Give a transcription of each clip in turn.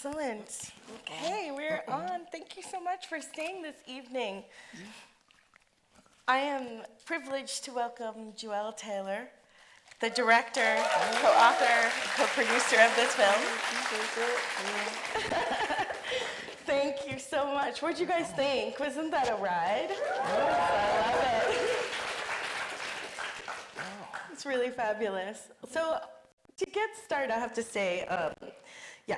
Excellent. Okay, we're on. Thank you so much for staying this evening. I am privileged to welcome Juel Taylor, the director, co-author, co-producer of this film. Thank you so much. What'd you guys think? Wasn't that a ride? I love it. It's really fabulous. So to get started, I have to say,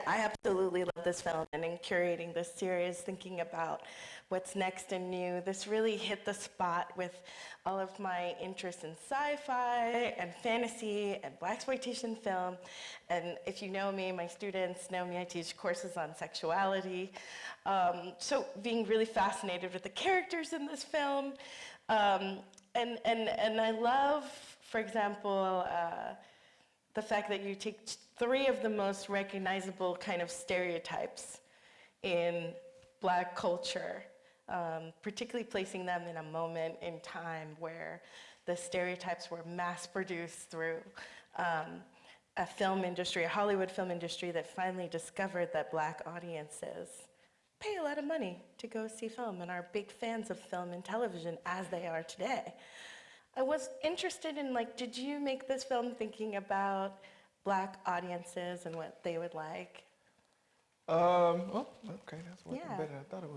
I absolutely love this film, and in curating this series, thinking about what's next and new, this really hit the spot with all of my interest in sci-fi and fantasy and Blaxploitation film. And if you know me, my students know me, I teach courses on sexuality. So being really fascinated with the characters in this film. And I love, for example, the fact that you take three of the most recognizable kind of stereotypes in Black culture, particularly placing them in a moment in time where the stereotypes were mass-produced through a film industry, a Hollywood film industry that finally discovered that Black audiences pay a lot of money to go see film and are big fans of film and television as they are today. I was interested in, did you make this film thinking about Black audiences and what they would like? Okay, that's working better than I thought it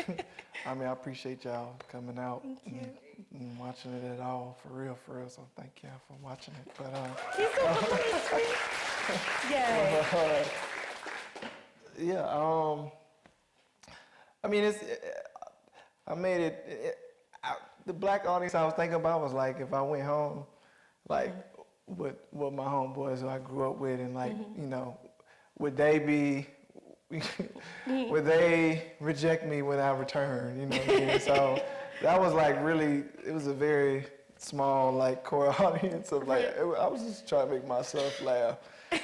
would. I appreciate y'all coming out and watching it at all, for real, so thank y'all for watching it. He's so sweet. Yay. I made it, the Black audience I was thinking about was if I went home, with my homeboys who I grew up with, and would they would they reject me when I return, you know what I mean? So that was really, it was a very small core audience of I was just trying to make myself laugh,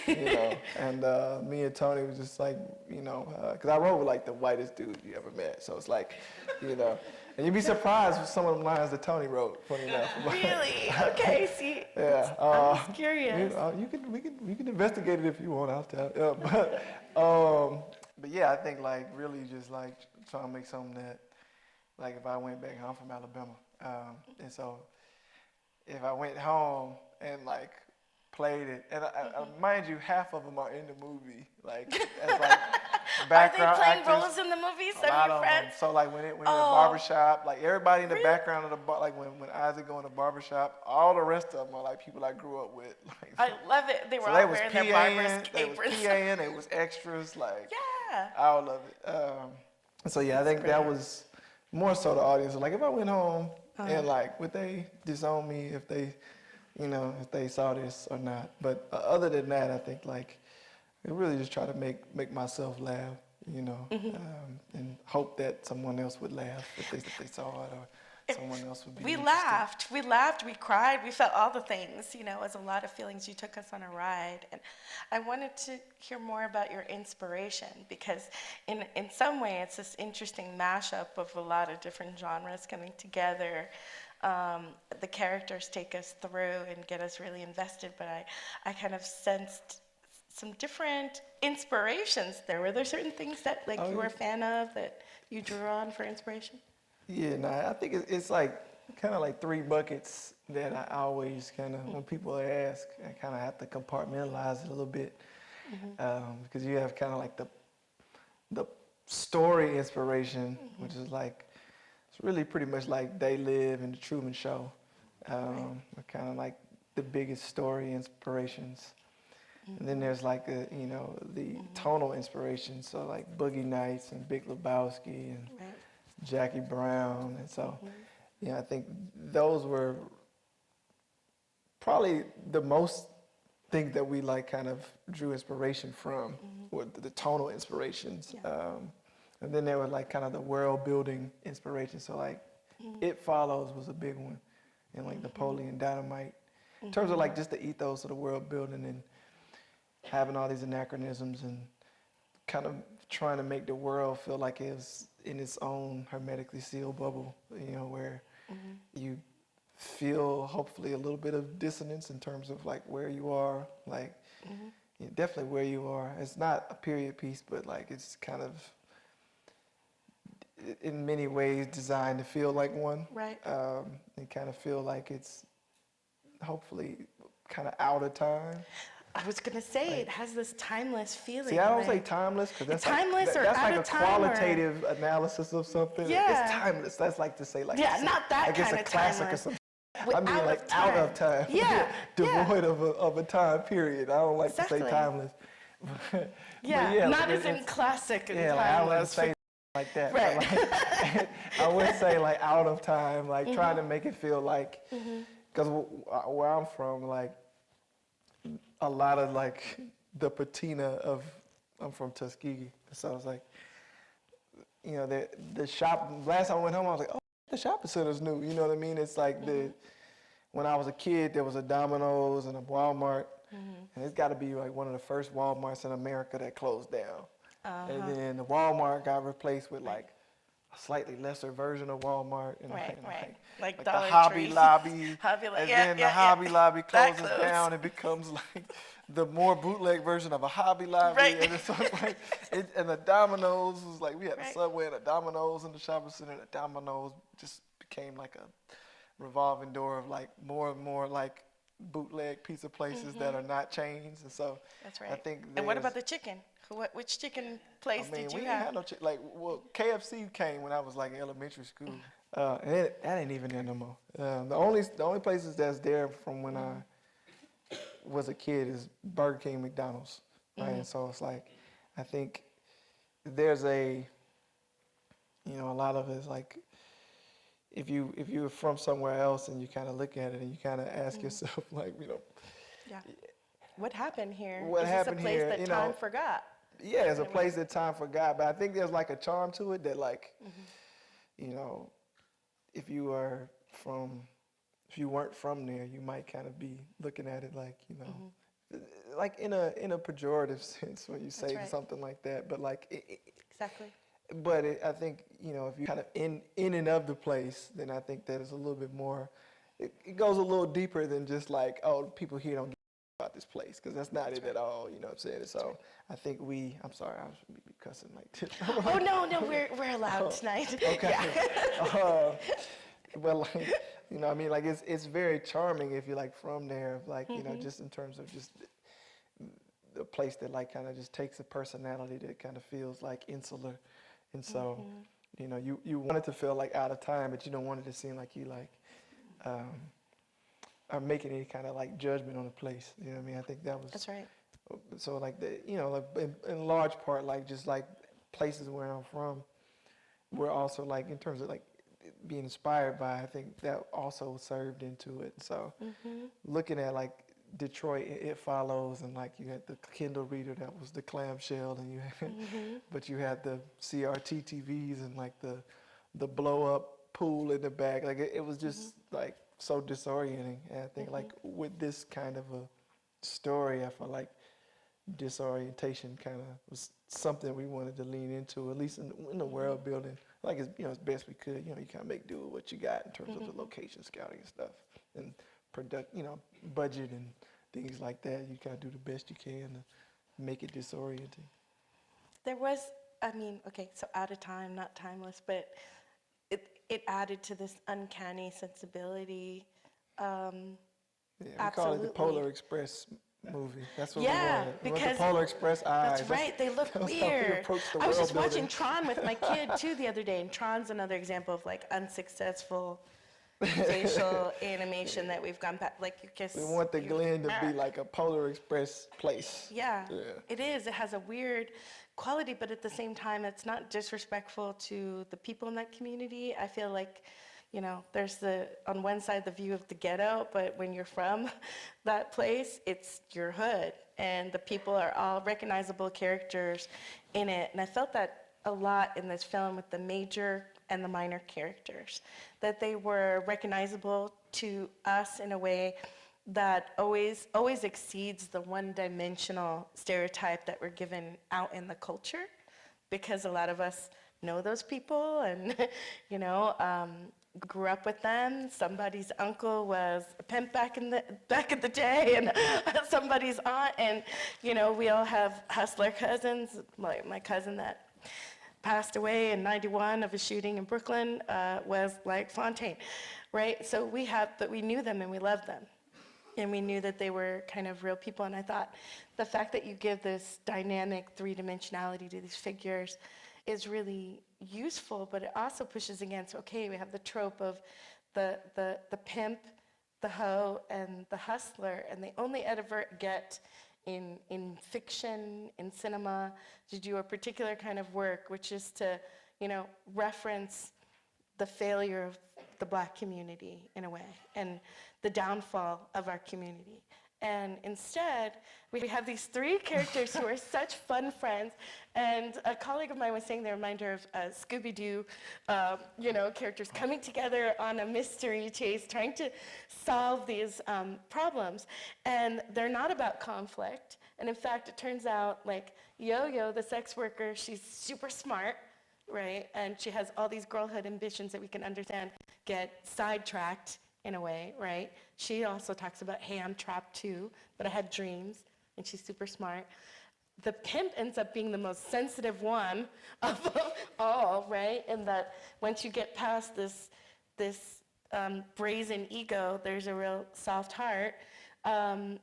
and me and Tony was just because I wrote with the whitest dude you ever met, so it's and you'd be surprised with some of the lines that Tony wrote, funny enough. Really? Okay, see. Yeah. I'm just curious. We can investigate it if you want, I'll tell you. But yeah, I think really just trying to make something that, if I went back home from Alabama, and so if I went home and played it, and mind you, half of them are in the movie, as background Are they playing actors, roles in the movie? Some of your friends? So when in the barbershop, everybody in the background of the bar, when Isaac go in the barbershop, all the rest of them are people I grew up with. I love it. They were all wearing their barber's aprons. They was PAing, they was extras, yeah. I all love it. So yeah, I think that was more so the audience. If I went home and would they disown me if they, if they saw this or not? But other than that, I think I really just try to make myself laugh, and hope that someone else would laugh if they saw it, or someone else would be interested. We laughed, we cried, we felt all the things, it was a lot of feelings. You took us on a ride, and I wanted to hear more about your inspiration, because in some way it's this interesting mashup of a lot of different genres coming together. The characters take us through and get us really invested, but I kind of sensed some different inspirations there. Were there certain things that you were a fan of that you drew on for inspiration? Yeah, I think it's kind of three buckets that I always kind of, when people ask, I kind of have to compartmentalize it a little bit, because you have kind of the story inspiration, which is it's really pretty much They Live and The Truman Show, kind of the biggest story inspirations. And then there's the tonal inspiration, so Boogie Nights and Big Lebowski and Jackie Brown, and so I think those were probably the most things that we kind of drew inspiration from, were the tonal inspirations. And then there were kind of the world building inspiration, so It Follows was a big one, and Napoleon Dynamite, in terms of just the ethos of the world building and having all these anachronisms and kind of trying to make the world feel like it was in its own hermetically sealed bubble, where you feel hopefully a little bit of dissonance in terms of where you are, definitely where you are. It's not a period piece, but like it's kind of in many ways designed to feel like one. Right. And kind of feel like it's hopefully kind of out of time. I was gonna say Like- it has this timeless feeling. See, I don't say like- timeless because that's timeless like, or that's out like of a time or- qualitative analysis of something. Yeah. It's timeless. That's like to say like Yeah, it's not that like it's kind a of classic timeless. or something. With- I mean out like of out time. of time. Yeah, Devoid of a time period. I don't like to Exactly. say timeless. But Yeah, not like as in it's- classic and Yeah, like I wouldn't timeless. say like that. Right. But like, I would say like out of time, like trying to make it feel like, because where I'm from, like a lot of like the patina of, I'm from Tuskegee, so I was like, you know, the shop, last time I went home, I was like, oh, the shopping center's new, you know what I mean? It's like when I was a kid, there was a Domino's and a Walmart, and it's got to be like one of the first Walmarts in America that closed down. And then the Walmart got replaced with like a slightly lesser version of Walmart. And Right, and right. Like Like the Dollar Hobby Tree. Lobby. Hobby Lobby, And yeah, then yeah, the Hobby yeah. Lobby That closes closed. down. It becomes like the more bootleg version of a Hobby Lobby. Right. And so it's like, and the Domino's was like, we had a Right. Subway and a Domino's in the shopping center. The Domino's just became like a revolving door of like more and more like bootleg pizza places that are not chains. And so That's right. I think And what there's- about the chicken? Which chicken place I mean, did we you didn't have? have no like. Well, KFC came when I was like in elementary school, and that ain't even there no more. The only places that's there from when I was a kid is Burger King, McDonald's, right? And so it's like, I think there's a, you know, a lot of it's like, if you're from somewhere else and you kind of look at it and you kind of ask yourself like, you know, Yeah. What happened here? What Is happened this a place here, that you time know, forgot? yeah, it's a place that time forgot, but I think there's like a charm to it that like, you know, if you weren't from there, you might kind of be looking at it like, you know, like in a pejorative sense when you say right. something like that, but like, Exactly. I think, you know, if you kind of in and of the place, then I think that it's a little bit more, it goes a little deeper than just like, oh, people here don't about this place, because that's not it at all, you know what I'm saying? So I think I'm sorry, I should be cussing like this. Oh no, we're allowed tonight. Okay. Yeah. But like, you know, I mean, like it's very charming if you're like from there, like, you know, just in terms of just a place that like kind of just takes a personality that kind of feels like insular, and so, you know, you want it to feel like out of time, but you don't want it to seem like you like are making any kind of like judgment on the place. You know what I mean? I think that was. That's right. So like you know, like in large part, like just like places where I'm from, we're also like in terms of like being inspired by. I think that also served into it. So looking at like Detroit, It Follows, and like you had the Kindle reader that was the clamshell, and you had, but you had the CRT TVs and like the blow up pool in the back. Like it was just like so disorienting. And I think like with this kind of a story, I felt like disorientation kind of was something we wanted to lean into, at least in the world building, like as you know, as best we could. You know, you kind of make do with what you got in terms of the location scouting and stuff, and you know, budget and things like that. You kind of do the best you can to make it disorienting. There was, I mean, okay, so out of time, not timeless, but it added to this uncanny sensibility. Yeah, we call it the Absolutely. Polar Express movie. That's what Yeah, we wanted. We want because the Polar Express eyes. That's right, they look that's how we weird. approach the I was world just watching building. Tron with my kid too the other day, and Tron's another example of like unsuccessful facial animation that we've gone past. Like you just We want the Glen to be like a Polar Express place. Yeah, Yeah. it is. It has a weird quality, but at the same time, it's not disrespectful to the people in that community. I feel like, you know, there's on one side, the view of the ghetto, but when you're from that place, it's your hood. And the people are all recognizable characters in it. And I felt that a lot in this film with the major and the minor characters, that they were recognizable to us in a way that always exceeds the one-dimensional stereotype that we're given out in the culture, because a lot of us know those people and, grew up with them. Somebody's uncle was a pimp back in the day, and somebody's aunt, and we all have hustler cousins. Like my cousin that passed away in '91 of a shooting in Brooklyn was like Fontaine, right? So but we knew them and we loved them. And we knew that they were kind of real people. And I thought the fact that you give this dynamic three-dimensionality to these figures is really useful, but it also pushes against, okay, we have the trope of the pimp, the hoe, and the hustler, and they only ever get in fiction, in cinema, to do a particular kind of work, which is to, reference the failure of the Black community in a way, and the downfall of our community. And instead, we have these three characters who are such fun friends. And a colleague of mine was saying they remind her of Scooby-Doo, characters coming together on a mystery chase, trying to solve these problems. And they're not about conflict. And in fact, it turns out like Yo-Yo, the sex worker, she's super smart, right? And she has all these girlhood ambitions that we can understand get sidetracked in a way, right? She also talks about, hey, I'm trapped too, but I had dreams, and she's super smart. The pimp ends up being the most sensitive one of all, right? And that once you get past this brazen ego, there's a real soft heart. And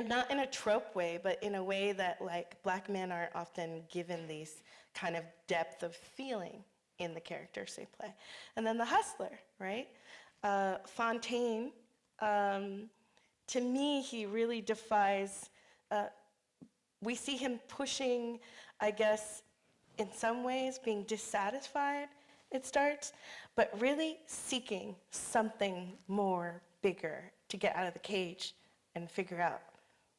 not in a trope way, but in a way that like Black men are often given these kind of depth of feeling in the characters they play. And then the hustler, right? Fontaine, to me, he really defies, we see him pushing, I guess, in some ways, being dissatisfied, it starts, but really seeking something more bigger to get out of the cage and figure out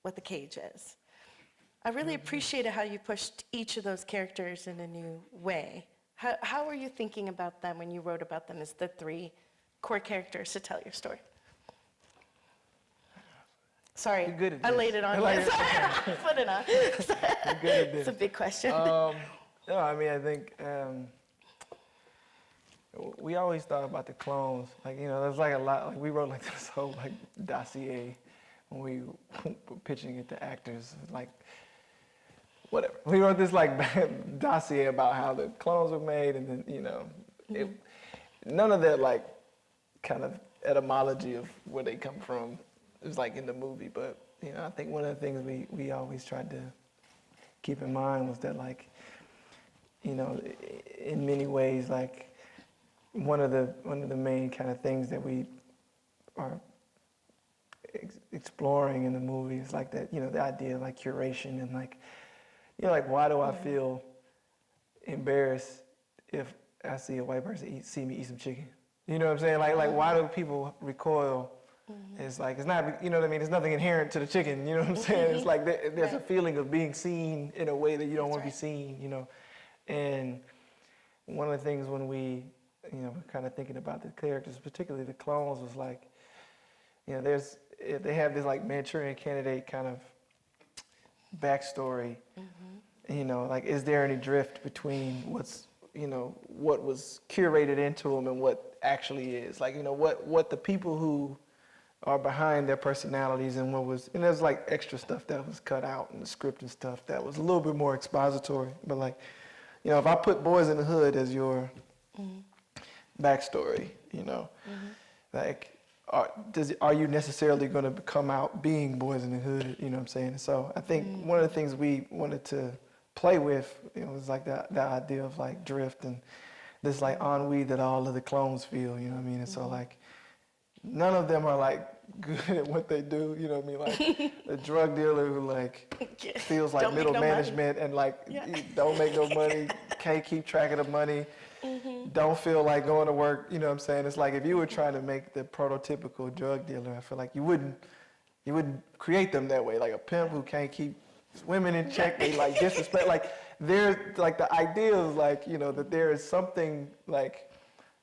what the cage is. I really appreciated how you pushed each of those characters in a new way. How were you thinking about them when you wrote about them as the three core characters to tell your story? Sorry, You're good at I this. laid it on you. Sorry, put it on. You're good at this. It's a big question. No, I mean, I think we always thought about the clones. Like, there's like a lot, like we wrote like this whole like dossier when we were pitching it to actors, like, whatever. We wrote this like dossier about how the clones were made, and then, none of that like kind of etymology of where they come from is like in the movie, but I think one of the things we always tried to keep in mind was that like, in many ways, like one of the main kind of things that we are exploring in the movie is like that, the idea of like curation and like, like why do I feel embarrassed if I see a white person see me eat some chicken? You know what I'm saying? Like why do people recoil? It's like, it's not, what I mean? There's nothing inherent to the chicken, you know what I'm saying? It's like there's a feeling of being seen in a way that you don't want to be seen, And one of the things when we, kind of thinking about the characters, particularly the clones, was like, they have this like Manchurian Candidate kind of backstory. Like, is there any drift between what's, what was curated into them and what actually is? Like, what the people who are behind their personalities and and there's like extra stuff that was cut out in the script and stuff that was a little bit more expository. But like, if I put Boys in the Hood as your backstory, like, are you necessarily going to come out being Boys in the Hood? You know what I'm saying? So I think one of the things we wanted to play with, was like that idea of like drift and this like ennui that all of the clones feel. You know what I mean? And so like, none of them are like good at what they do. You know what I mean? Like a drug dealer who like feels like middle management and like don't make no money, can't keep track of the money. Don't feel like going to work, you know what I'm saying? It's like if you were trying to make the prototypical drug dealer, I feel like you wouldn't create them that way. Like a pimp who can't keep women in check, they like disrespect. Like there's like the idea is like, that there is something like,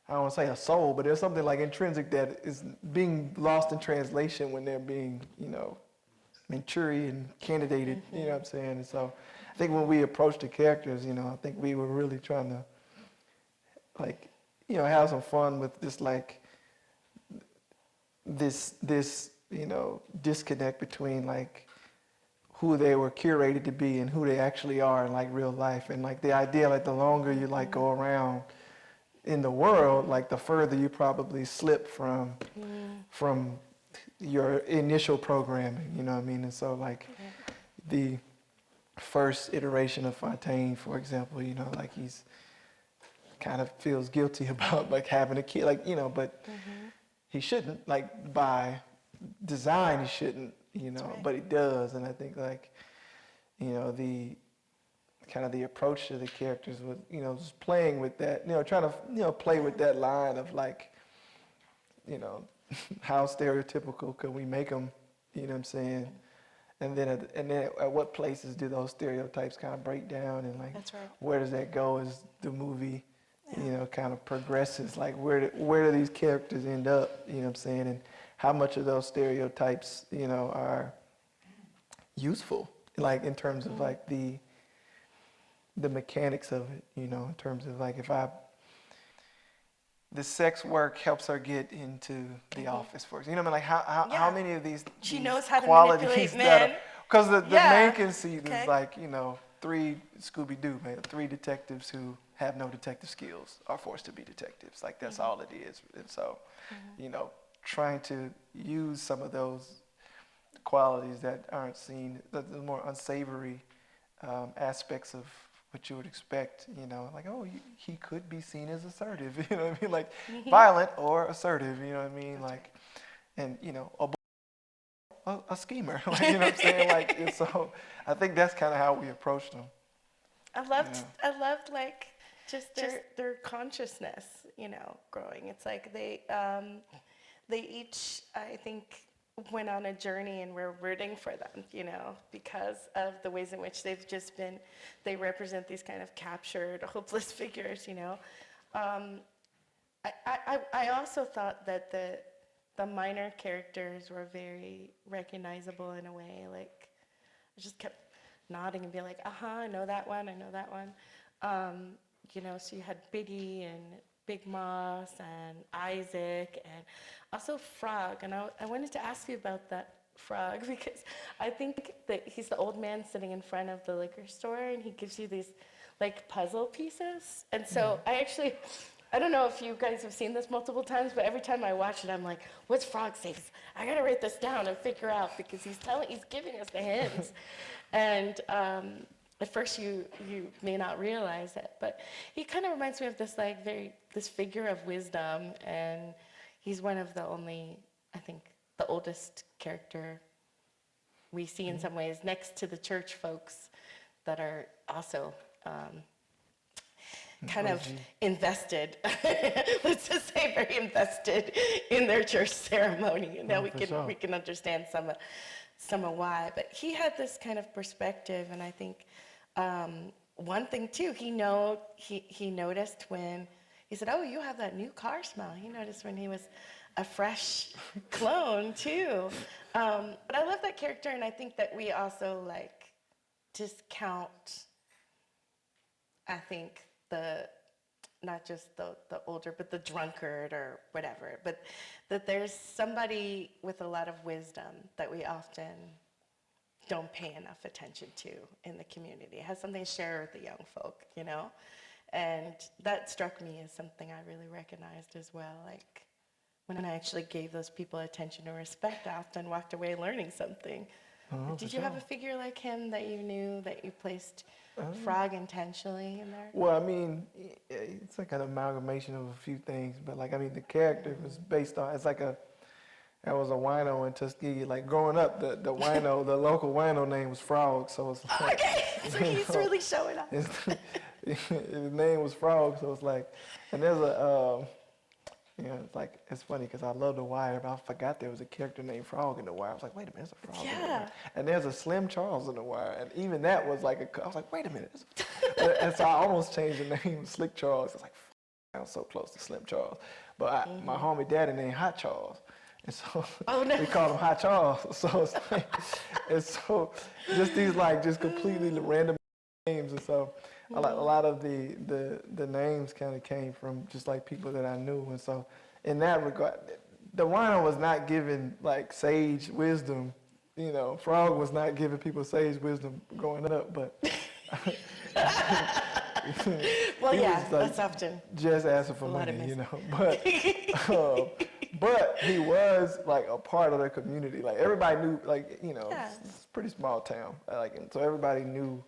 I don't want to say a soul, but there's something like intrinsic that is being lost in translation when they're being, Manchurian candidated, you know what I'm saying? And so I think when we approached the characters, I think we were really trying to like, you know, have some fun with just like this, you know, disconnect between like who they were curated to be and who they actually are in like real life. And like the idea, like the longer you like go around in the world, like the further you probably slip from your initial programming, you know what I mean? And so like the first iteration of Fontaine, for example, you know, like he's kind of feels guilty about like having a kid, like, you know, but he shouldn't, like by design he shouldn't, you know, but he does. And I think like, you know, the kind of the approach to the characters was, you know, just playing with that, you know, trying to, you know, play with that line of like, you know, how stereotypical could we make them, you know what I'm saying? And then at what places do those stereotypes kind of break down, and like where does that go as the movie, you know, kind of progresses? Like where do these characters end up, you know what I'm saying? And how much of those stereotypes, you know, are useful, like in terms of like the mechanics of it, you know, in terms of like the sex work helps her get into the office for us. You know what I mean? Like how many of these she knows how to qualities manipulate men. Because the main conceit is like, you know, 3 Scooby-Doo, man, 3 detectives who have no detective skills are forced to be detectives. Like that's all it is. And so, you know, trying to use some of those qualities that aren't seen, the more unsavory aspects of what you would expect, you know, like, oh, he could be seen as assertive, you know what I mean? Like violent or assertive, you know what I mean? Like, and, you know, a schemer, like, you know what I'm saying? Like, and so I think that's kind of how we approached them. I loved like just their consciousness, you know, growing. It's like they each, I think, went on a journey, and we're rooting for them, you know, because of the ways in which they represent these kind of captured, hopeless figures, you know. I also thought that the minor characters were very recognizable in a way. Like, I just kept nodding and being like, I know that one, I know that one. You know, so you had Biggie and Big Moss and Isaac and also Frog. And I wanted to ask you about that Frog, because I think that he's the old man sitting in front of the liquor store, and he gives you these like puzzle pieces. And so I don't know if you guys have seen this multiple times, but every time I watch it, I'm like, what's Frog say? I gotta write this down and figure out, because he's giving us the hints. And at first you may not realize it, but he kind of reminds me of this figure of wisdom, and he's one of the only, I think, the oldest character we see in some ways, next to the church folks that are also kind of invested, let's just say very invested in their church ceremony. And now we can understand some of why. But he had this kind of perspective, and I think one thing too, he noticed when he said, "Oh, you have that new car smell." He noticed when he was a fresh clone too. But I love that character, and I think that we also like discount, I think, not just the older, but the drunkard or whatever, but that there's somebody with a lot of wisdom that we often don't pay enough attention to in the community. It has something to share with the young folk, you know? And that struck me as something I really recognized as well. Like, when I actually gave those people attention and respect, I often walked away learning something. Did you have a figure like him that you knew, that you placed Frog intentionally in there? Well, I mean, it's like an amalgamation of a few things, but like, I mean, the character was based on, I was a wino in Tuskegee. Like, growing up, the wino, the local wino name was Frog, so it's like... Okay, so he's really showing up. His name was Frog, so it's like, and there's a, you know, it's funny because I love The Wire, but I forgot there was a character named Frog in The Wire. I was like, wait a minute, there's a Frog in The Wire. And there's a Slim Charles in The Wire, and even that was like, I was like, wait a minute. And so I almost changed the name to Slick Charles. I was like, I was so close to Slim Charles. But my homie daddy named Hot Charles. And so we called him Hot Charles. So it's like, and so just these like just completely random names. And so a lot of the names kind of came from just like people that I knew, and so in that regard, the wino was not given like sage wisdom. You know, Frog was not giving people sage wisdom growing up, but well, he yeah, was, like, that's often just asking for money, you know. But he was like a part of the community. Like everybody knew, like, you know, Yeah. it's a pretty small town. Like, and so everybody knew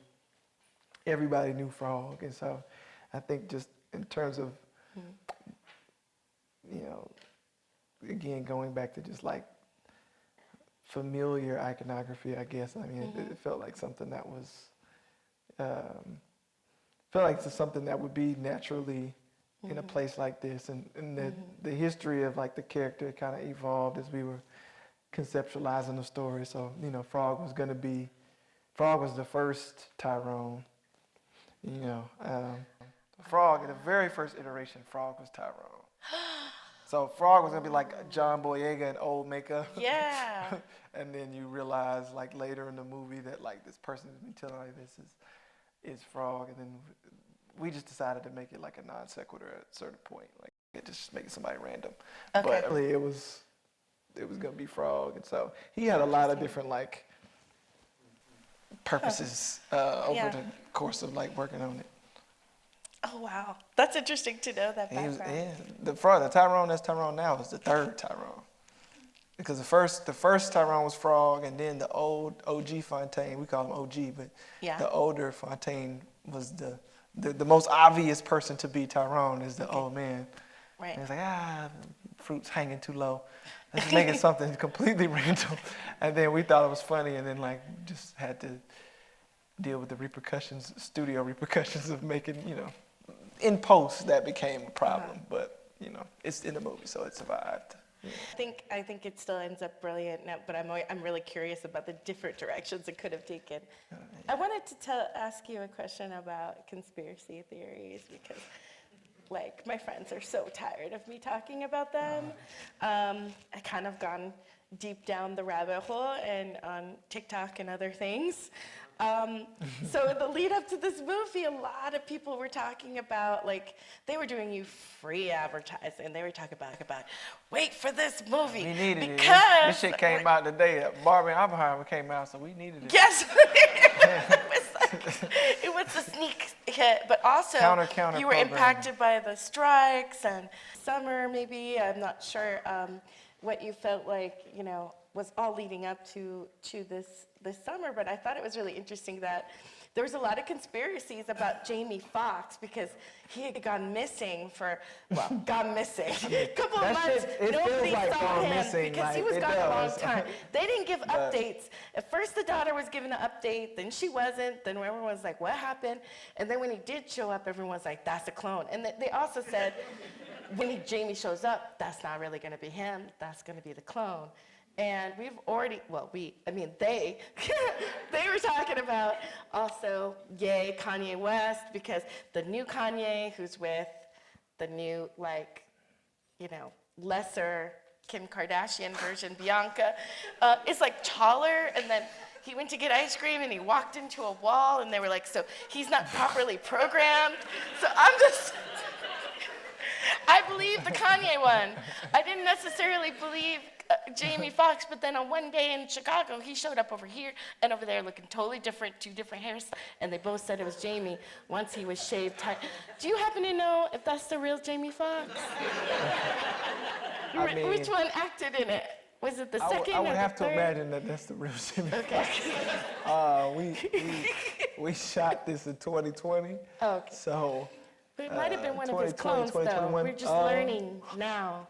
Frog, and so I think just in terms of, you know, again going back to just like familiar iconography, I guess. I mean, it felt like something that was, felt like it's something that would be naturally in a place like this, and the history of like the character kind of evolved as we were conceptualizing the story. So, you know, Frog was the first Tyrone, you know. Frog, in the very first iteration, Frog was Tyrone. So Frog was gonna be like John Boyega in old makeup. Yeah. And then you realize like later in the movie that like this person who's been telling like this is Frog, and then we just decided to make it like a non sequitur at a certain point, like it just make somebody random. Okay. But really it was gonna be Frog, and so he had a lot of different like purposes over the course of like working on it. Oh wow, that's interesting to know that And background. the Tyrone that's Tyrone now is the third Tyrone, because the first Tyrone was Frog, and then the old OG Fontaine, we call him OG, but the older Fontaine was the most obvious person to be Tyrone is the old man. Right. And it's like, fruit's hanging too low. Let's make it something completely random. And then we thought it was funny, and then like just had to deal with the repercussions, studio repercussions of making, you know, in post that became a problem. But you know, it's in the movie, so it survived. Yeah. I think it still ends up brilliant, but I'm really curious about the different directions it could have taken. I wanted to ask you a question about conspiracy theories, because like my friends are so tired of me talking about them. I kind of gone deep down the rabbit hole and on TikTok and other things. So in the lead up to this movie, a lot of people were talking about, like, they were doing you free advertising. They were talking about wait for this movie. We needed it. Because This shit came out today. Barbie and Oppenheimer came out, so we needed it. yes, it was a sneak hit, but also Counter you were program. impacted by the strikes and summer, maybe. I'm not sure what you felt like, you know, was all leading up to this summer, but I thought it was really interesting that there was a lot of conspiracies about Jamie Foxx, because he had gone missing a couple of months. Nobody like saw him missing, because he like, was it gone a long does. time. They didn't give updates. At first the daughter was giving an update, then she wasn't, then everyone was like, what happened? And then when he did show up, everyone was like, that's a clone. And they also said, when Jamie shows up, that's not really gonna be him, that's gonna be the clone. And we've already, they were talking about also, Kanye West, because the new Kanye, who's with the new, like, you know, lesser Kim Kardashian version, Bianca, is like taller, and then he went to get ice cream and he walked into a wall, and they were like, so he's not properly programmed. So I'm just, I believe the Kanye one. I didn't necessarily believe Jamie Foxx, but then on one day in Chicago, he showed up over here and over there looking totally different, two different hairs, and they both said it was Jamie once he was shaved tight. Do you happen to know if that's the real Jamie Foxx? Which one acted in it? Was it the second or the third? I would have to imagine that that's the real Jamie Foxx. We shot this in 2020. Oh, okay. So. But it might have been one of his clones, though. We're just learning now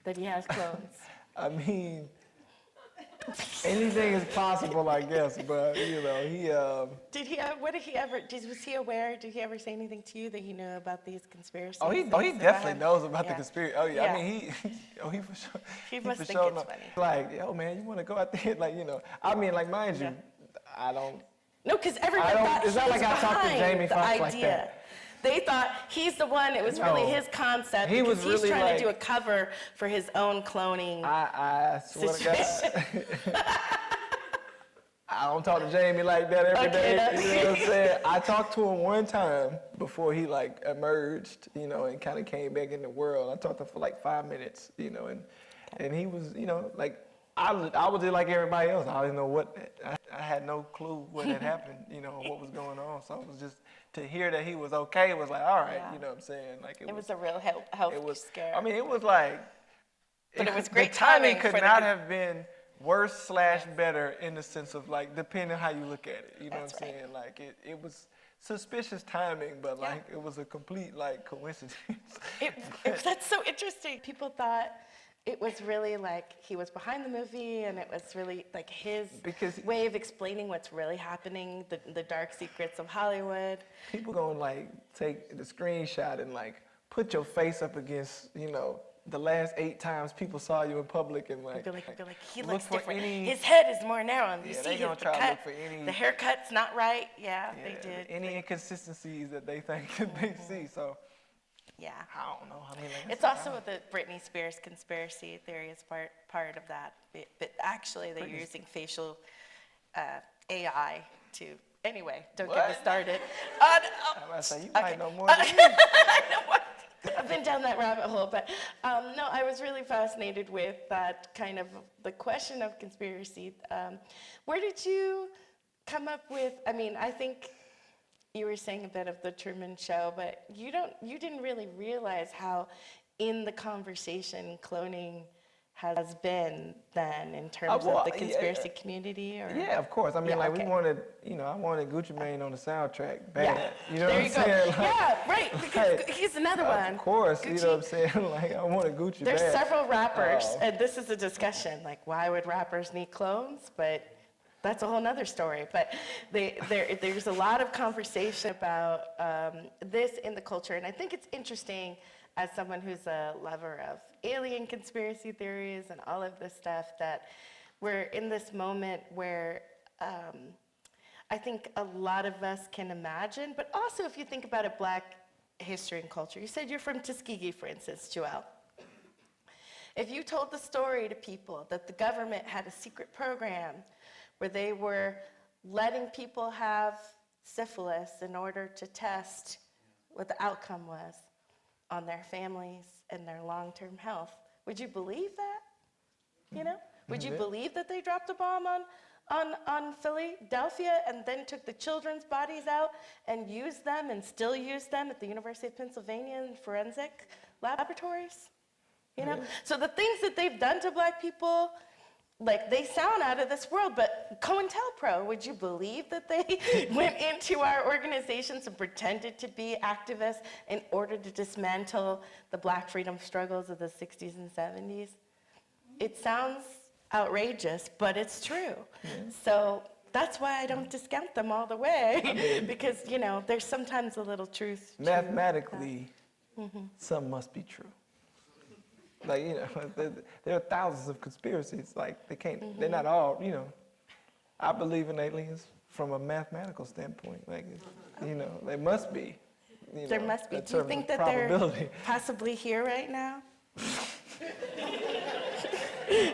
that he has clones. I mean, anything is possible, I guess. But you know, was he aware? Did he ever say anything to you that he knew about these conspiracies? He definitely knows about the conspiracy. Oh yeah. Yeah. I mean, he for sure. He must for think sure it's funny. Like, yo, man, you want to go out there? Like, you know, I mean, like, mind you, I don't. No, because everyone thought it's not like I talked to Jamie the Foxx idea. like that. They thought he's the one. It was really his concept. He was because he's really trying to do a like- cover for his own cloning. I swear to God. I don't talk to Jamie like that every day. Okay. You know what I'm saying? I talked to him one time before he like emerged, you know, and kind of came back in the world. I talked to him for like 5 minutes, you know, and he was, you know, like I was just like everybody else. I didn't know what, I had no clue what had happened, you know, what was going on. So it was just, to hear that he was okay was like, all right, you know what I'm saying? Like it was a real health scare. I mean, it was like, but it was great the timing timing could for not have been worse / better in the sense of like, depending how you look at it, you know That's what I'm right. saying? Like it was suspicious timing, but like it was a complete like coincidence. That's so interesting. People thought it was really like he was behind the movie and it was really like his way of explaining what's really happening, the dark secrets of Hollywood. People gonna like take the screenshot and like put your face up against, you know, the last 8 times people saw you in public and like, be like he looks different. Any, his head is more narrow. You see they gonna try to look for any. The haircut's not right. Yeah, they did. Any inconsistencies that they think that they see. So yeah, I don't know. I mean, like, it's also the Britney Spears conspiracy theory is part of that. But actually, they're using facial AI to. Anyway, don't get me started. I was say you might know more than me. I know. I've been down that rabbit hole, but no, I was really fascinated with that kind of the question of conspiracy. Where did you come up with? I mean, I think you were saying a bit of the Truman Show, but you didn't really realize how in the conversation cloning has been then in terms of the conspiracy community? Or? Yeah, of course. I mean, we wanted, you know, I wanted Gucci Mane on the soundtrack bad. Yeah. You know there what I'm saying? Like, yeah, right, because he's another one. Of course, Gucci, you know what I'm saying? Like, I wanted Gucci There's bad. several rappers, and this is a discussion, like why would rappers need clones? But that's a whole nother story. But there's a lot of conversation about this in the culture, and I think it's interesting as someone who's a lover of alien conspiracy theories and all of this stuff, that we're in this moment where I think a lot of us can imagine, but also if you think about it, Black history and culture. You said you're from Tuskegee, for instance, Juel. If you told the story to people that the government had a secret program where they were letting people have syphilis in order to test what the outcome was on their families and their long-term health, would you believe that? You know? Would you believe that they dropped a bomb on Philadelphia and then took the children's bodies out and used them and still use them at the University of Pennsylvania in forensic laboratories? You know? So the things that they've done to Black people, like, they sound out of this world, but COINTELPRO, would you believe that they went into our organizations and pretended to be activists in order to dismantle the Black freedom struggles of the 60s and 70s? It sounds outrageous, but it's true. So that's why I don't discount them all the way, because, you know, there's sometimes a little truth. Mathematically, some must be true. Like, you know, there are thousands of conspiracies. Like, they can't, they're not all, you know. I believe in aliens from a mathematical standpoint. Like, you know, they must be. You There know, must be. in Do you terms think of that they're probability. possibly here right now?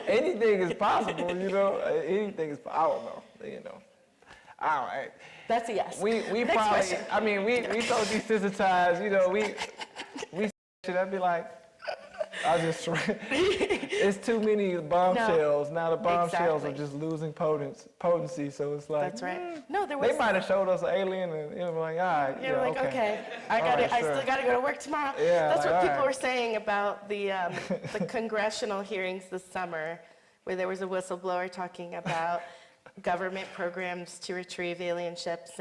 Anything is possible, you know. Anything is, I don't know, you know. All right. That's a yes. We Next probably, question. I mean, we so desensitized, you know, we should I'd be like, it's too many bombshells. Now the bombshells exactly. are just losing potency, so it's like, That's right. No, there was. they might have showed us an alien and, you know, like, all right, You're like, okay, I still got to go to work tomorrow. Yeah, That's like, what people all right. were saying about the congressional hearings this summer, where there was a whistleblower talking about government programs to retrieve alien ships,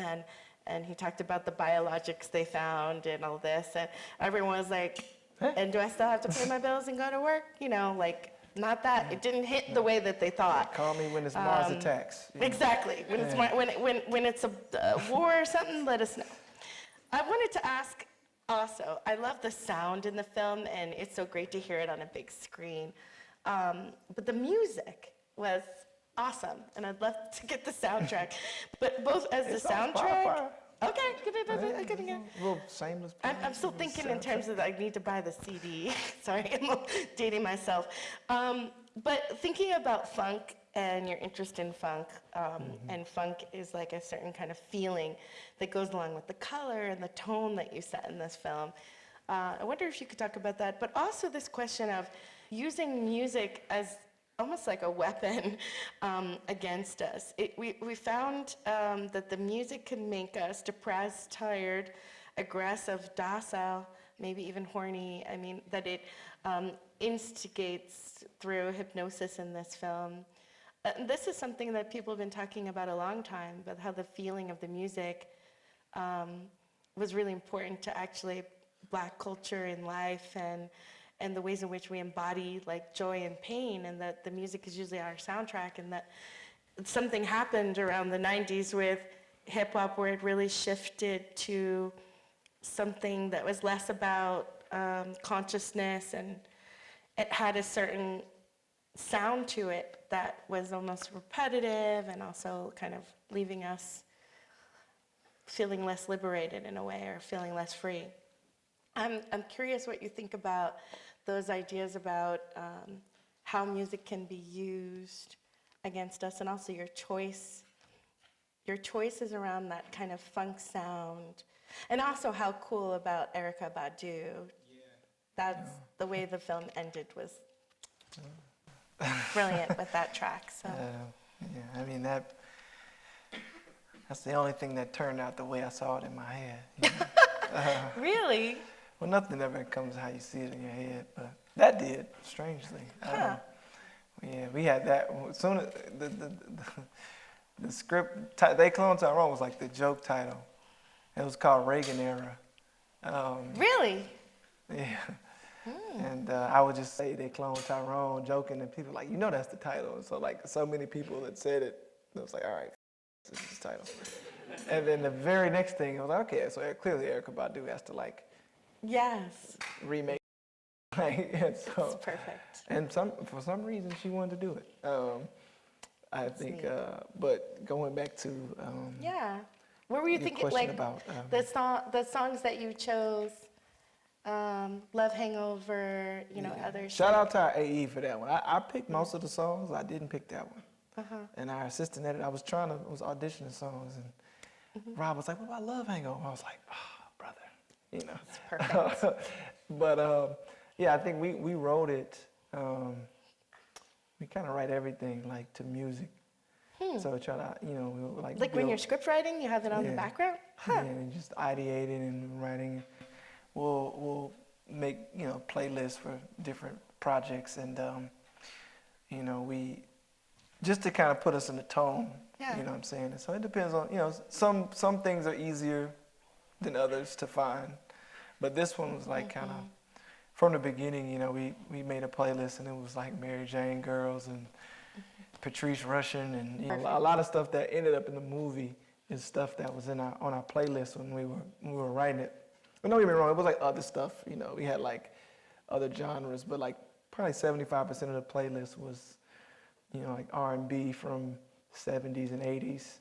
and he talked about the biologics they found and all this, and everyone was like, and do I still have to pay my bills and go to work? You know, like, not that. It didn't hit the way that they thought. Call me when it's Mars attacks. You know? Exactly. When it's a war or something, let us know. I wanted to ask also, I love the sound in the film, and it's so great to hear it on a big screen. But the music was awesome, and I'd love to get the soundtrack. But both as the soundtrack. Okay, good. Little shameless. I'm still thinking in terms of I need to buy the CD. Sorry, I'm dating myself. But thinking about funk and your interest in funk. And funk is like a certain kind of feeling that goes along with the color and the tone that you set in this film. I wonder if you could talk about that, but also this question of using music as almost like a weapon against us. We found that the music can make us depressed, tired, aggressive, docile, maybe even horny. I mean, that it instigates through hypnosis in this film. This is something that people have been talking about a long time, but how the feeling of the music was really important to actually Black culture in life and the ways in which we embody like joy and pain, and that the music is usually our soundtrack, and that something happened around the 90s with hip hop where it really shifted to something that was less about consciousness, and it had a certain sound to it that was almost repetitive and also kind of leaving us feeling less liberated in a way, or feeling less free. I'm curious what you think about those ideas about how music can be used against us, and also your choices around that kind of funk sound, and also how cool about Erykah Badu. That's the way the film ended was brilliant with that track. So yeah, I mean that's the only thing that turned out the way I saw it in my head. You know? Really? Well, nothing ever comes how you see it in your head, but that did, strangely. Huh. Yeah, we had that. As soon as the script, They Cloned Tyrone was like the joke title. It was called Reagan Era. Really? Yeah. And I would just say They Cloned Tyrone, joking, and people were like, you know that's the title. And so like so many people that said it, it was like, all right, this is the title. And then the very next thing, I was like, okay, so clearly Erykah Badu has to like Yes. remake. And so, It's perfect. and for some reason she wanted to do it. I think, neat. but going back to Yeah. What were you your thinking? question Like about the songs that you chose, Love Hangover, others. shout out to our AE for that one. I picked most of the songs. I didn't pick that one. And our assistant editor, I was auditioning songs, and Rob was like, "What about Love Hangover?" I was like, "Oh, brother, It's perfect. But yeah, I think we wrote it. We kind of write everything like to music. So try to, we were like Like when you're script writing, you have it on the Yeah. background? Yeah, and just ideating and writing. We'll make playlists for different projects, and we just to kind of put us in the tone. Yeah. You know what I'm saying? And so it depends on some things are easier than others to find, but this one was like kind of from the beginning. We made a playlist, and it was like Mary Jane Girls and Patrice Rushen, and a lot of stuff that ended up in the movie is stuff that was on our playlist when we were writing it. But don't get me wrong, it was like other stuff. We had like other genres, but like probably 75% of the playlist was like R&B from 70s and 80s,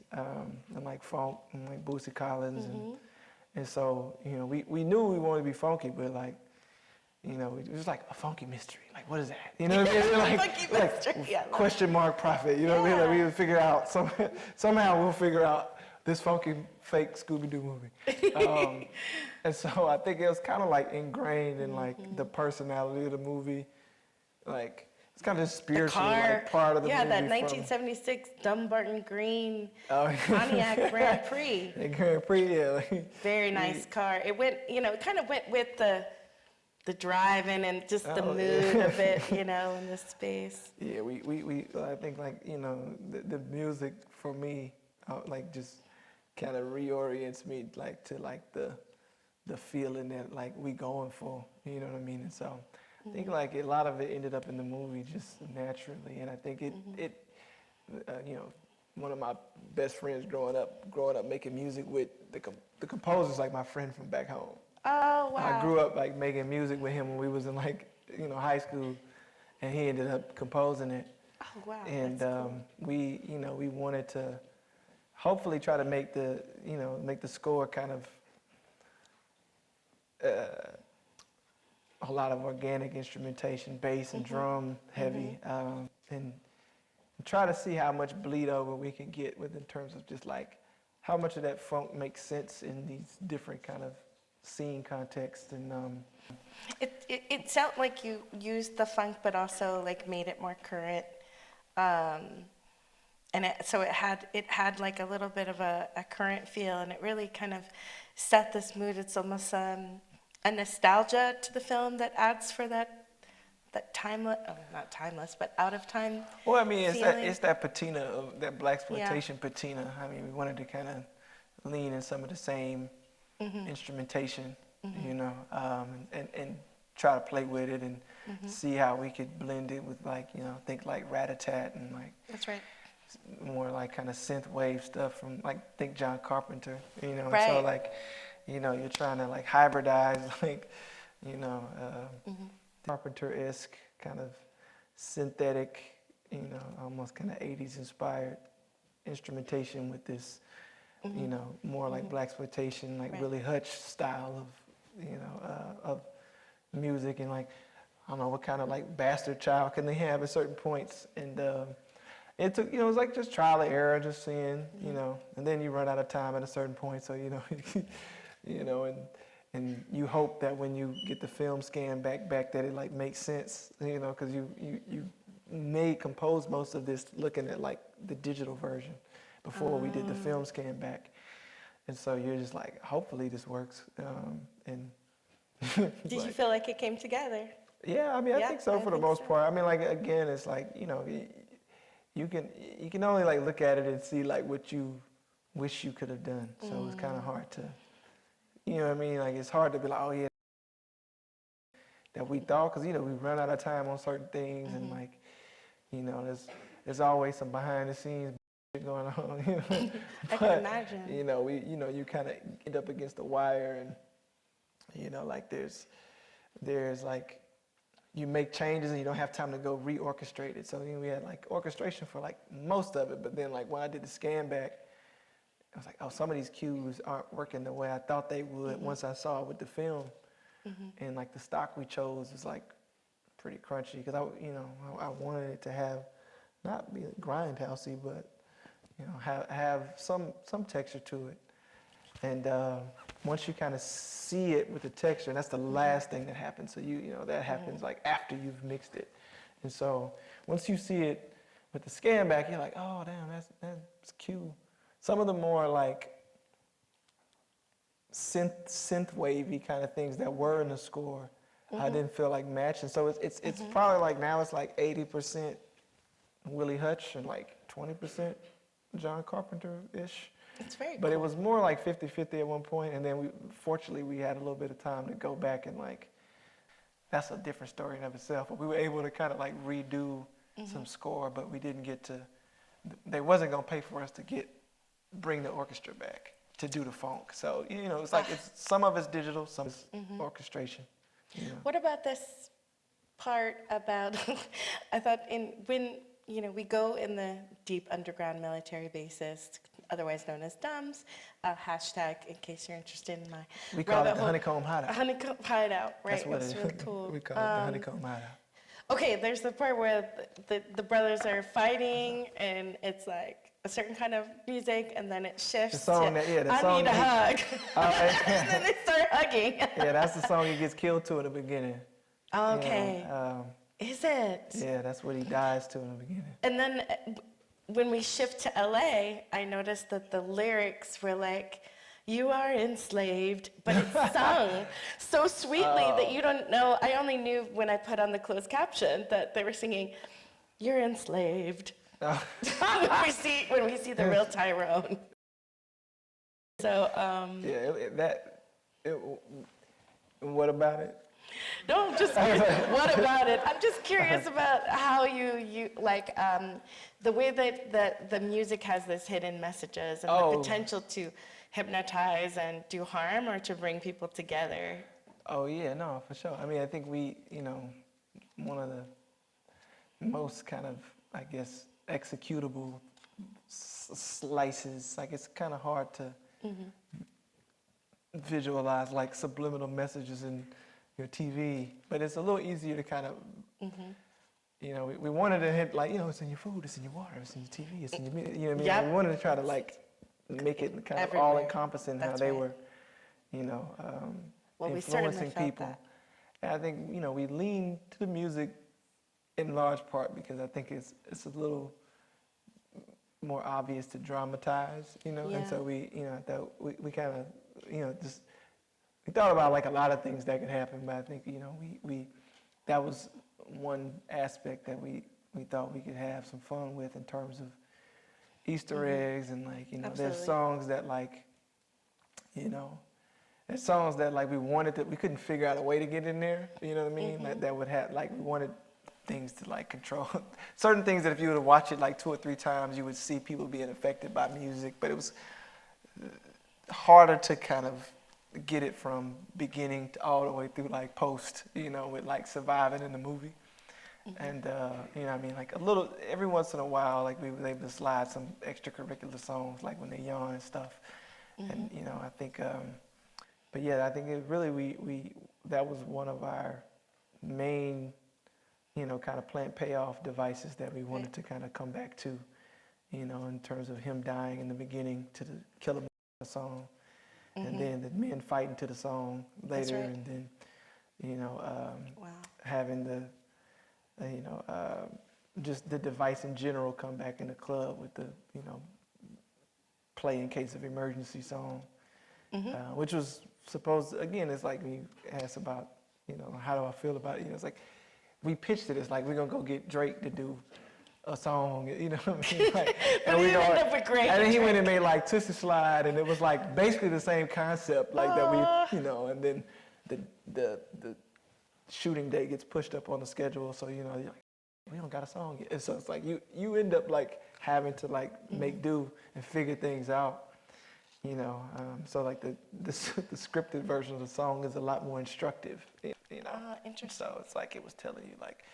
and like funk and like Bootsy Collins, and so we knew we wanted to be funky, but like it was like a funky mystery. Like, what is that? You know what I mean? Like, Funky mystery, yeah. Question mark prophet. You know what I mean? Like, we would figure out somehow we'll figure out this funky fake Scooby-Doo movie. And so I think it was kind of like ingrained in like the personality of the movie. Like it's kind of spiritual, like part of the movie. Yeah, that 1976 Dumbarton Green Pontiac Grand Prix. The Grand Prix, yeah. Very nice car. It went, it kind of went with the driving and just the mood of it, in the space. Yeah, we I think like, the music for me, like just kind of reorients me like to like the feeling that like we going for, you know what I mean? And so I think like a lot of it ended up in the movie just naturally, and I think it one of my best friends growing up making music with the composer's like my friend from back home. Oh, wow. I grew up like making music with him when we was in like high school, and he ended up composing it. Oh, wow. And that's cool. we wanted to hopefully try to make the score kind of a lot of organic instrumentation, bass and drum heavy, and try to see how much bleed over we can get with in terms of just like how much of that funk makes sense in these different kind of scene contexts. And It sounded like you used the funk, but also like made it more current, and so it had like a little bit of a current feel, and it really kind of set this mood. It's almost a nostalgia to the film that adds for that timeless, not timeless, but out of time. well, I mean, feeling. it's that patina of that Blaxploitation patina. I mean, we wanted to kind of lean in some of the same instrumentation, you know, and try to play with it and see how we could blend it with like, you know, think like Rat-a-Tat and like That's right. more like kind of synth wave stuff from like think John Carpenter, you know. Right. And so like, you know, you're trying to like hybridize like, you know, Carpenter-esque kind of synthetic, you know, almost kind of 80s inspired instrumentation with this, you know, more like Blaxploitation, like Right. Willie Hutch style of, you know, of music, and like, I don't know what kind of like bastard child can they have at certain points. And it took, you know, it was like just trial and error, just seeing, you know, and then you run out of time at a certain point, so, you know, you know, and you hope that when you get the film scan back that it like makes sense, you know, because you may compose most of this looking at like the digital version before we did the film scan back, and so you're just like, hopefully this works. And Did you feel like it came together? yeah, I mean, I Yeah, think so I for the think most so. part. I mean, like again, it's like, you know, you can only like look at it and see like what you wish you could have done. So it's kind of hard to, you know what I mean? Like it's hard to be like, oh yeah, that we thought, because you know we run out of time on certain things, and like, you know, there's always some behind the scenes going on. You know? I can imagine. You know, you kind of end up against the wire, and you know, like there's like, you make changes and you don't have time to go reorchestrate it. So you know, we had like orchestration for like most of it, but then like when I did the scan back, I was like, oh, some of these cues aren't working the way I thought they would once I saw it with the film. And like the stock we chose was like pretty crunchy, because I wanted it to have, not be grindhousey, but you know, have some texture to it. And once you kind of see it with the texture, and that's the last thing that happens. So you know that happens like after you've mixed it. And so once you see it with the scan back, you're like, oh damn, that's cute. Some of the more like synth wavy kind of things that were in the score, I didn't feel like matching. So it's probably like now it's like 80% Willie Hutch and like 20% John Carpenter-ish. It's very But cool. it was more like 50-50 at one point, and then fortunately we had a little bit of time to go back and like, that's a different story in of itself. But we were able to kind of like redo some score, but we didn't get to, they wasn't gonna pay for us to bring the orchestra back to do the funk. So, you know, it's like, some of it's digital, some is orchestration. You know? What about this part about, I thought when, you know, we go in the deep underground military bases, otherwise known as DUMBs, hashtag in case you're interested in my We call it rabbit the hole. honeycomb hideout. Honeycomb hideout, right? That's what It's it really is. cool. We call it the honeycomb hideout. Okay, there's the part where the brothers are fighting, and it's like a certain kind of music, and then it shifts The song to, that- yeah, the I song need a that- hug. And then they start hugging. Yeah, that's the song he gets killed to in the beginning. Okay. You know, Is it? yeah, that's what he dies to in the beginning. And then when we shift to LA, I noticed that the lyrics were like, you are enslaved, but it's sung so sweetly that you don't know. I only knew when I put on the closed caption that they were singing, you're enslaved. when we see the real Tyrone. So, what about it? no, I'm just what about it? I'm just curious about how you like the way that the music has this hidden messages and the potential to hypnotize and do harm or to bring people together. Oh yeah, no, for sure. I mean, I think we, you know, one of the most kind of, I guess, executable slices. Like it's kind of hard to visualize like subliminal messages in your TV, but it's a little easier to kind of, you know, we wanted to hit like, you know, it's in your food, it's in your water, it's in your TV, it's in your music, you know what I mean? Yep. We wanted to try to like make it kind of Everywhere. all-encompassing how That's they right. were, you know, Well, we certainly influencing felt people. that. And I think, you know, we lean to the music in large part because I think it's a little more obvious to dramatize, you know, and Yeah. so we, you know, we kind of, you know, just, we thought about like a lot of things that could happen, but I think, you know, we that was one aspect that we thought we could have some fun with in terms of Easter eggs and like, you know, Absolutely. there's songs that like, you know, there's songs that like we couldn't figure out a way to get in there, you know what I mean? That would have, like we wanted things to like control, certain things that if you were to watch it like 2 or 3 times, you would see people being affected by music, but it was harder to kind of get it from beginning to all the way through like post, you know, with like surviving in the movie. And, you know what I mean, like a little, every once in a while, like we were able to slide some extracurricular songs, like when they're young and stuff. And, you know, I think, but yeah, I think it really, that was one of our main, you know, kind of plant payoff devices that we wanted to kind of come back to, you know, in terms of him dying in the beginning to the Kill 'Em song. And then the men fighting to the song later, right. and then, you know, Wow. having the, you know, just the device in general come back in the club with the, you know, play in case of emergency song, which was supposed, again, it's like when you ask about, you know, how do I feel about it, you know, it's like, we pitched it as like, we're gonna go get Drake to do a song, you know what I mean? Like, But it ended up with Drake. and then he went and made like Tootsie Slide, and it was like basically the same concept, like that we, you know, and then the shooting day gets pushed up on the schedule, so you know, you're like, we don't got a song yet. And so it's like you end up like having to like make do and figure things out, you know. So like the scripted version of the song is a lot more instructive, you know. Interesting. So it's like it was telling you like,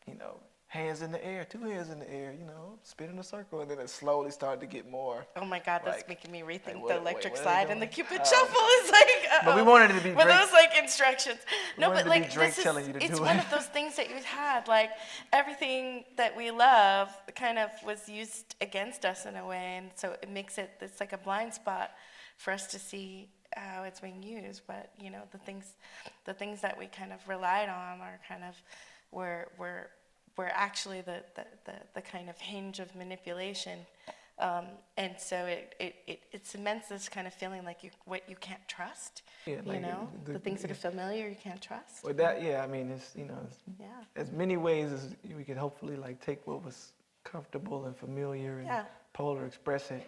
you know, hands in the air, 2 hands in the air, you know, spin in a circle, and then it slowly started to get more. Oh my God, that's like, making me rethink what- the electric what are they slide and the doing? Cupid shuffle. Is like, But we wanted it to be were Drake. those like instructions? No, wanted but it to be like Drake this is, telling you to it's do one it. of those things that you had, like everything that we love kind of was used against us in a way, and so it makes it's like a blind spot for us to see how it's being used. But you know, the things that we kind of relied on are kind of were actually the kind of hinge of manipulation, and so it cements this kind of feeling like what you can't trust, Yeah, you like know, the things that are familiar you can't trust. Well, that, yeah, I mean, it's, you know, it's, Yeah. as many ways as we could hopefully like take what was comfortable and familiar and Yeah. polar express it.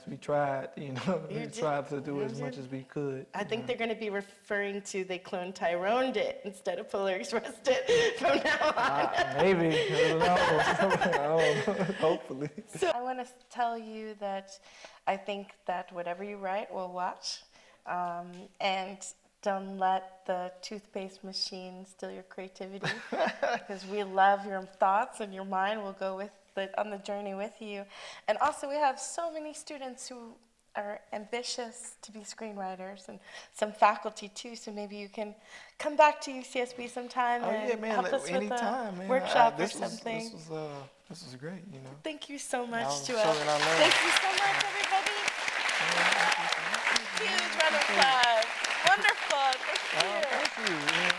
We tried, you know, we did. tried to do You as much did. as we could. I think they're going to be referring to They Cloned Tyrone it instead of Polar Expressed it from now on. Maybe, I don't know. Hopefully. So I want to tell you that I think that whatever you write, we'll watch. And don't let the toothpaste machine steal your creativity, because we love your thoughts and your mind will go on the journey with you. And also we have so many students who are ambitious to be screenwriters, and some faculty too, so maybe you can come back to UCSB sometime and help us with anytime, a man. workshop or This something. was great, you know. Thank you so much, I'm Juel. sure that I learned. Thank you so much, everybody. Huge round of applause. Wonderful. Thank you. Thank you.